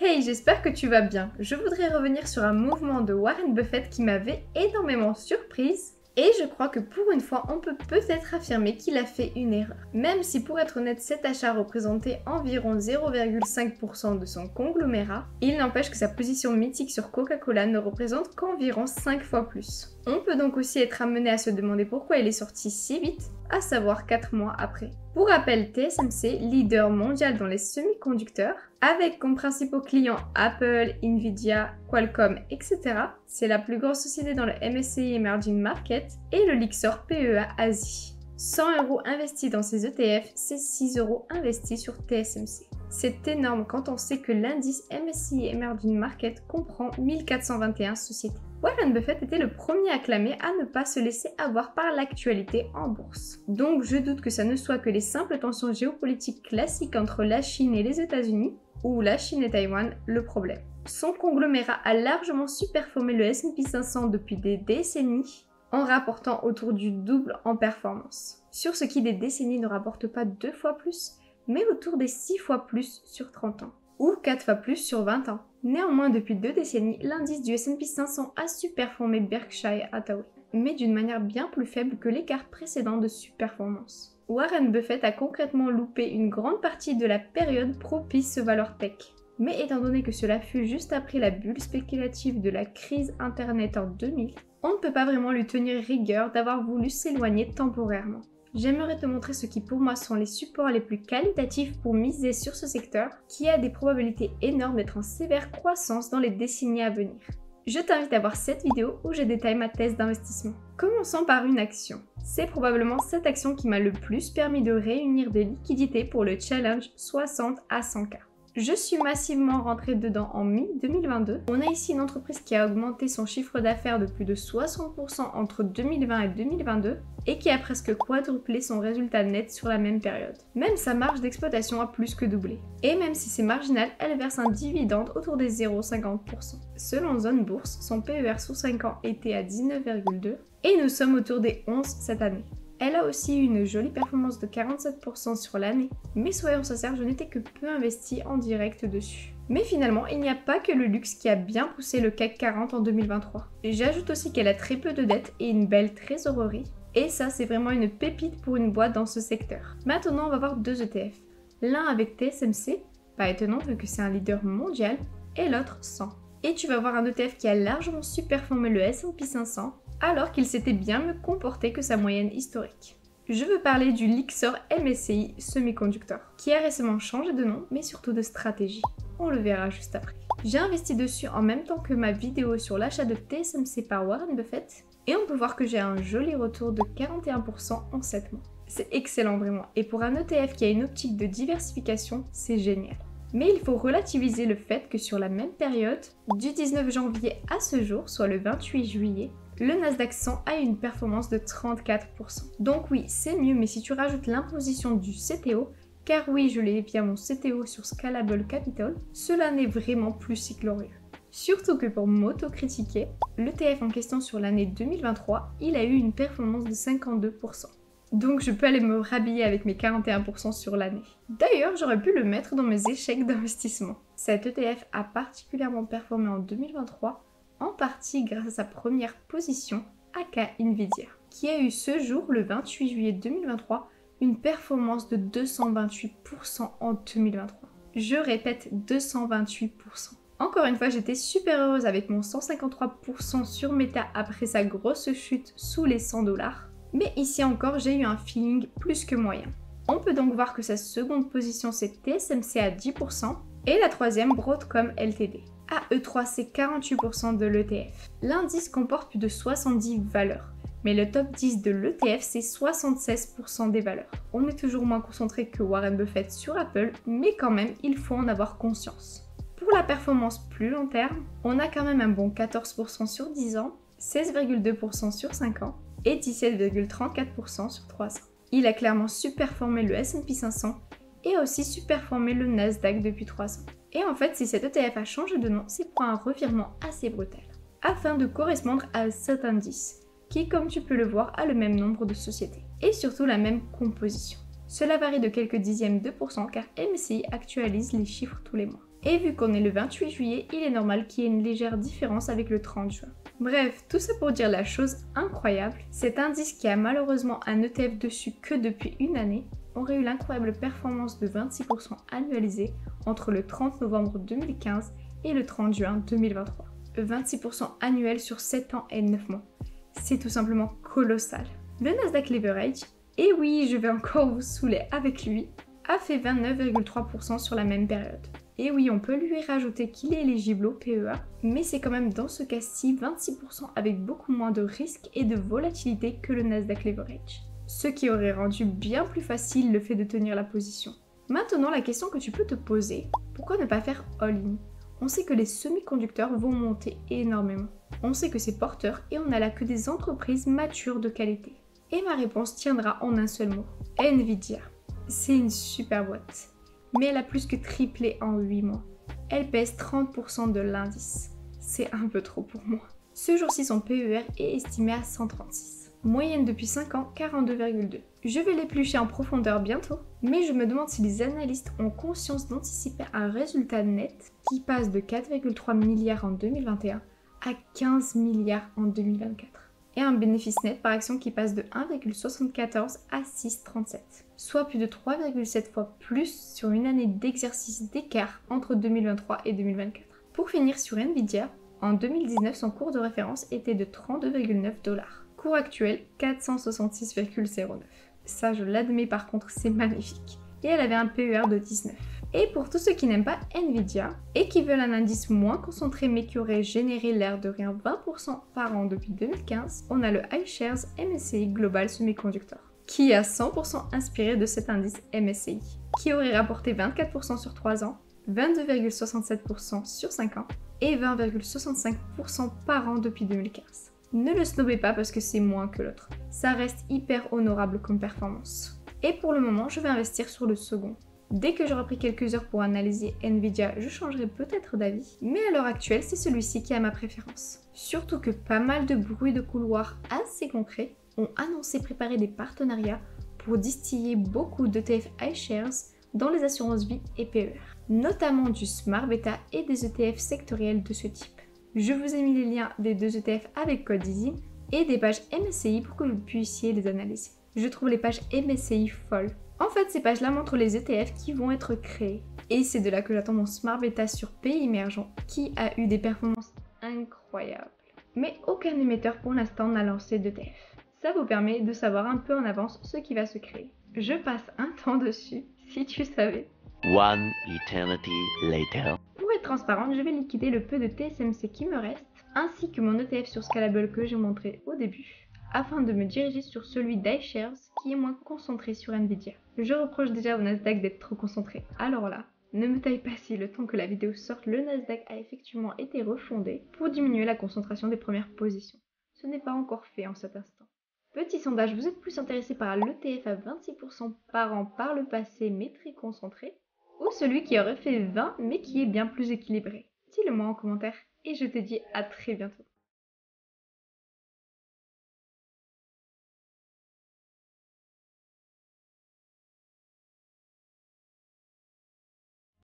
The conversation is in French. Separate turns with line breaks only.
Hey, j'espère que tu vas bien. Je voudrais revenir sur un mouvement de Warren Buffett qui m'avait énormément surprise. Et je crois que pour une fois, on peut peut-être affirmer qu'il a fait une erreur. Même si pour être honnête, cet achat représentait environ 0,5% de son conglomérat, il n'empêche que sa position mythique sur Coca-Cola ne représente qu'environ 5 fois plus. On peut donc aussi être amené à se demander pourquoi il est sorti si vite, à savoir 4 mois après. Pour rappel, TSMC, leader mondial dans les semi-conducteurs, avec comme principaux clients Apple, Nvidia, Qualcomm, etc. C'est la plus grosse société dans le MSCI Emerging Market et le Lyxor PEA Asie. 100 € investis dans ces ETF, c'est 6 € investis sur TSMC. C'est énorme quand on sait que l'indice MSCI Emerging Market comprend 1421 sociétés. Warren Buffett était le premier acclamé à ne pas se laisser avoir par l'actualité en bourse. Donc je doute que ça ne soit que les simples tensions géopolitiques classiques entre la Chine et les États-Unis, ou la Chine et Taïwan, le problème. Son conglomérat a largement superformé le S&P 500 depuis des décennies, en rapportant autour du double en performance. Sur ce qui des décennies ne rapporte pas 2 fois plus, mais autour des 6 fois plus sur 30 ans, ou 4 fois plus sur 20 ans. Néanmoins, depuis 2 décennies, l'indice du S&P 500 a superformé Berkshire Hathaway, mais d'une manière bien plus faible que l'écart précédent de superperformance. Warren Buffett a concrètement loupé une grande partie de la période propice aux valeurs tech. Mais étant donné que cela fut juste après la bulle spéculative de la crise Internet en 2000, on ne peut pas vraiment lui tenir rigueur d'avoir voulu s'éloigner temporairement. J'aimerais te montrer ce qui pour moi sont les supports les plus qualitatifs pour miser sur ce secteur, qui a des probabilités énormes d'être en sévère croissance dans les décennies à venir. Je t'invite à voir cette vidéo où je détaille ma thèse d'investissement. Commençons par une action. C'est probablement cette action qui m'a le plus permis de réunir des liquidités pour le challenge 60 à 100K. Je suis massivement rentrée dedans en mi-2022. On a ici une entreprise qui a augmenté son chiffre d'affaires de plus de 60% entre 2020 et 2022 et qui a presque quadruplé son résultat net sur la même période. Même sa marge d'exploitation a plus que doublé. Et même si c'est marginal, elle verse un dividende autour des 0,50%. Selon Zone Bourse, son PER sur 5 ans était à 19,2 et nous sommes autour des 11 cette année. Elle a aussi eu une jolie performance de 47% sur l'année, mais soyons sincères, je n'étais que peu investi en direct dessus. Mais finalement, il n'y a pas que le luxe qui a bien poussé le CAC 40 en 2023. J'ajoute aussi qu'elle a très peu de dettes et une belle trésorerie, et ça c'est vraiment une pépite pour une boîte dans ce secteur. Maintenant, on va voir deux ETF. L'un avec TSMC, pas étonnant vu que c'est un leader mondial, et l'autre sans. Et tu vas voir un ETF qui a largement superformé le S&P 500, alors qu'il s'était bien mieux comporté que sa moyenne historique. Je veux parler du Lyxor MSCI Semiconductor, qui a récemment changé de nom, mais surtout de stratégie. On le verra juste après. J'ai investi dessus en même temps que ma vidéo sur l'achat de TSMC par Warren Buffett, et on peut voir que j'ai un joli retour de 41% en 7 mois. C'est excellent vraiment, et pour un ETF qui a une optique de diversification, c'est génial. Mais il faut relativiser le fait que sur la même période, du 19 janvier à ce jour, soit le 28 juillet, le Nasdaq 100 a une performance de 34%. Donc oui, c'est mieux, mais si tu rajoutes l'imposition du CTO, car oui, je l'ai via mon CTO sur Scalable Capital, cela n'est vraiment plus si glorieux. Surtout que pour m'autocritiquer, l'ETF en question sur l'année 2023, il a eu une performance de 52%. Donc je peux aller me rhabiller avec mes 41% sur l'année. D'ailleurs, j'aurais pu le mettre dans mes échecs d'investissement. Cet ETF a particulièrement performé en 2023, en partie grâce à sa première position, aka Nvidia, qui a eu ce jour, le 28 juillet 2023, une performance de 228% en 2023. Je répète, 228%. Encore une fois, j'étais super heureuse avec mon 153% sur Meta après sa grosse chute sous les 100$. Mais ici encore, j'ai eu un feeling plus que moyen. On peut donc voir que sa seconde position c'est TSMC à 10% et la troisième Broadcom Ltd. À E3, c'est 48% de l'ETF. L'indice comporte plus de 70 valeurs, mais le top 10 de l'ETF c'est 76% des valeurs. On est toujours moins concentré que Warren Buffett sur Apple, mais quand même, il faut en avoir conscience. Pour la performance plus long terme, on a quand même un bon 14% sur 10 ans, 16,2% sur 5 ans, et 17,34% sur 3 ans. Il a clairement superformé le S&P 500 et a aussi superformé le Nasdaq depuis 3 ans. Et en fait, si cet ETF a changé de nom, c'est pour un revirement assez brutal, afin de correspondre à cet indice, qui, comme tu peux le voir, a le même nombre de sociétés, et surtout la même composition. Cela varie de quelques dixièmes de pourcent car MSCI actualise les chiffres tous les mois. Et vu qu'on est le 28 juillet, il est normal qu'il y ait une légère différence avec le 30 juin. Bref, tout ça pour dire la chose incroyable, cet indice qui a malheureusement un ETF dessus que depuis une année, aurait eu l'incroyable performance de 26% annualisée entre le 30 novembre 2015 et le 30 juin 2023. 26% annuel sur 7 ans et 9 mois. C'est tout simplement colossal. Le Nasdaq Leverage, et oui, je vais encore vous saouler avec lui, a fait 29,3% sur la même période. Et oui, on peut lui rajouter qu'il est éligible au PEA, mais c'est quand même dans ce cas-ci 26% avec beaucoup moins de risques et de volatilité que le Nasdaq Leverage. Ce qui aurait rendu bien plus facile le fait de tenir la position. Maintenant, la question que tu peux te poser, pourquoi ne pas faire all-in? On sait que les semi-conducteurs vont monter énormément. On sait que c'est porteur et on n'a là que des entreprises matures de qualité. Et ma réponse tiendra en un seul mot. Nvidia. C'est une super boîte. Mais elle a plus que triplé en 8 mois. Elle pèse 30% de l'indice. C'est un peu trop pour moi. Ce jour-ci, son PER est estimé à 136. Moyenne depuis 5 ans, 42,2. Je vais l'éplucher en profondeur bientôt, mais je me demande si les analystes ont conscience d'anticiper un résultat net qui passe de 4,3 milliards en 2021 à 15 milliards en 2024. Et un bénéfice net par action qui passe de 1,74 à 6,37, soit plus de 3,7 fois plus sur une année d'exercice d'écart entre 2023 et 2024. Pour finir sur Nvidia, en 2019 son cours de référence était de 32,9 $. Cours actuel 466,09. Ça je l'admets, par contre c'est magnifique. Et elle avait un PER de 19. Et pour tous ceux qui n'aiment pas Nvidia et qui veulent un indice moins concentré mais qui aurait généré l'air de rien 20% par an depuis 2015, on a le iShares MSCI Global Semiconductor, qui est à 100% inspiré de cet indice MSCI, qui aurait rapporté 24% sur 3 ans, 22,67% sur 5 ans et 20,65% par an depuis 2015. Ne le snobez pas parce que c'est moins que l'autre, ça reste hyper honorable comme performance. Et pour le moment, je vais investir sur le second. Dès que j'aurai pris quelques heures pour analyser Nvidia, je changerai peut-être d'avis, mais à l'heure actuelle, c'est celui-ci qui a ma préférence. Surtout que pas mal de bruits de couloir assez concrets ont annoncé préparer des partenariats pour distiller beaucoup d'ETF iShares dans les assurances vie et PER, notamment du Smart Beta et des ETF sectoriels de ce type. Je vous ai mis les liens des 2 ETF avec code EASY et des pages MSCI pour que vous puissiez les analyser. Je trouve les pages MSCI folles. En fait, ces pages-là montrent les ETF qui vont être créés. Et c'est de là que j'attends mon Smart Beta sur pays émergents qui a eu des performances incroyables. Mais aucun émetteur pour l'instant n'a lancé d'ETF. Ça vous permet de savoir un peu en avance ce qui va se créer. Je passe un temps dessus, si tu savais.
One eternity later.
Pour être transparente, je vais liquider le peu de TSMC qui me reste, ainsi que mon ETF sur Scalable que j'ai montré au début, afin de me diriger sur celui d'iShares qui est moins concentré sur Nvidia. Je reproche déjà au Nasdaq d'être trop concentré, alors là, ne me taille pas si le temps que la vidéo sorte, le Nasdaq a effectivement été refondé pour diminuer la concentration des premières positions. Ce n'est pas encore fait en cet instant. Petit sondage, vous êtes plus intéressé par l'ETF à 26% par an par le passé mais très concentré, ou celui qui aurait fait 20 mais qui est bien plus équilibré? Dis-le moi en commentaire et je te dis à très bientôt.